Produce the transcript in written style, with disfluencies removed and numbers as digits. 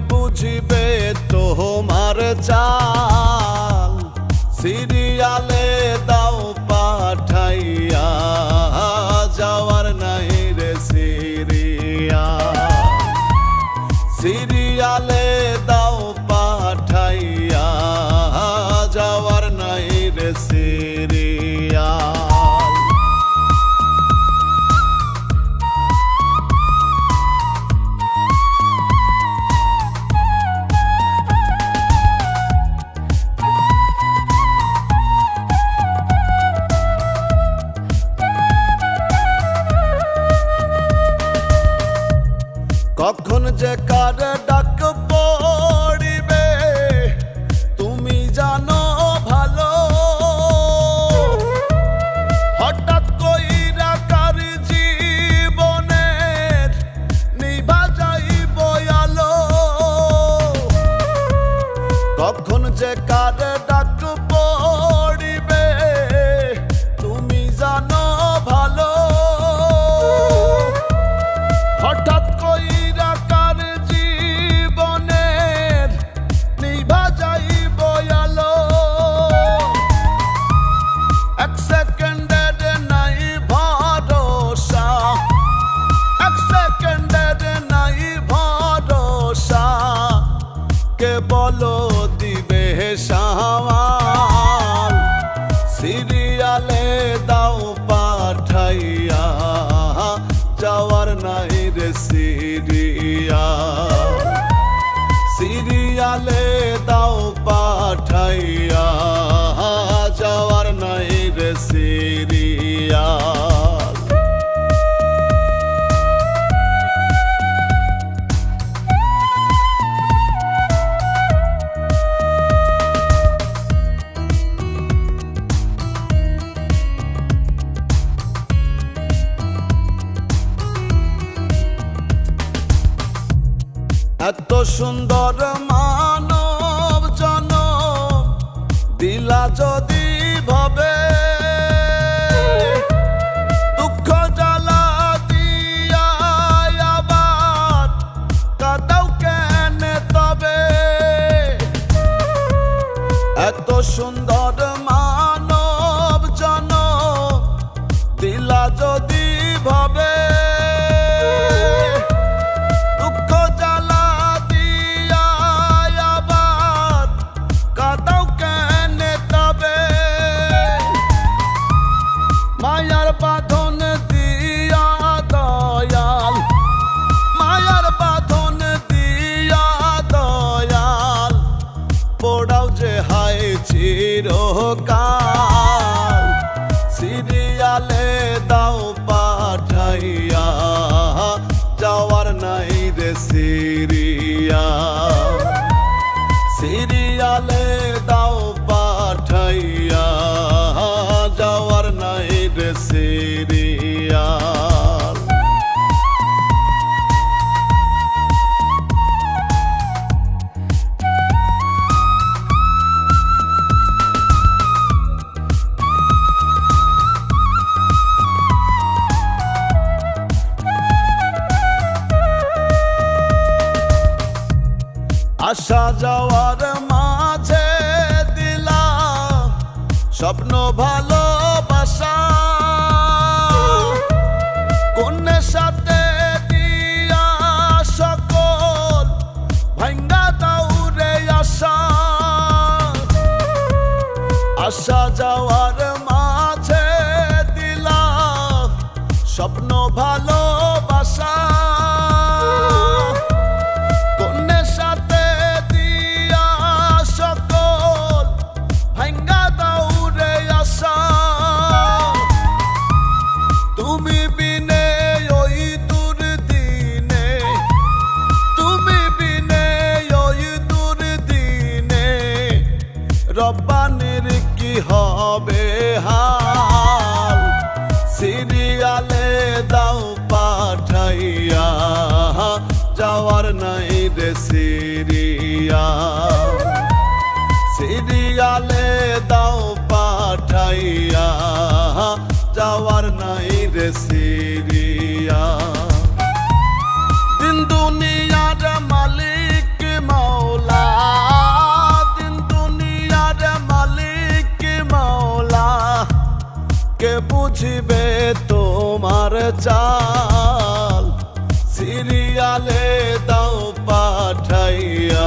বুঝিবে তোমার চাল সিরিয়ালে দাও পাঠাইয়া যাওয়ার নাই রে সিরিয়ালে দাও পাঠাইয়া যাওয়ার নাই রে সিরিয়াল কখন যে কার ডাক পড়িবে তুমি জানো ভালো হঠাৎ কইরা কার জীবনের নিভা যাইব আলো কখন যে কার ডাক পড়িবে তুমি জানো ভালো হঠাৎ কইরা কার জীবনের নিভা যাইব আলো এক সেকেন্ডের নাই ভরসা এক সেকেন্ডের নাই ভরসা কে বলো দিবে সামাল সিরিয়ালে দাও পাঠাইয়া যাওয়ার নাই রে সিরিয়ালে দাও পাঠাইয়া যাওয়ার নাই রে সিরিয়াল এত সুন্দর মানব জনম দিলা যদি ভবে দুঃখ জ্বালা দিয়া আবার কাঁদাও কেন তবে এত সুন্দর মানব জনম দিলা যদি ভবে মায়ার বাঁধন দিয়া দয়াল মায়ার বাঁধন দিয়া দয়াল পোড়াও যে হায় চিরকাল সিরিয়ালে দাও পাঠাইয়া যাওয়ার নাই রে সিরিয়ালে দাও পাঠাইয়া যাওয়ার নাই রে সিরিয়াল আসা যাওয়ার মাঝে দিলা স্বপ্ন ভালোবাসা কোনের সাথে দিয়া সকল ভাঙ্গা দাউরে আসা আসা যাওয়ার মাঝে দিলা স্বপ্ন ভালোবাসা কোনের সাথে দিয়া সকল ভাঙ্গা দাউরে আসা তুমি বিনে ওই দুর্দিনে তুমি বিনে ওই দুর্দিনে রব্বানির কি হবে হাল সিরিয়ালে দাও পাঠাইয়া যাওয়ার নাই রে সিরিয়ালে দাও পাঠাইয়া যাওয়ার নাই রে সিরিয়াল দিন দুনিয়ার মালিক পাঠাইয়া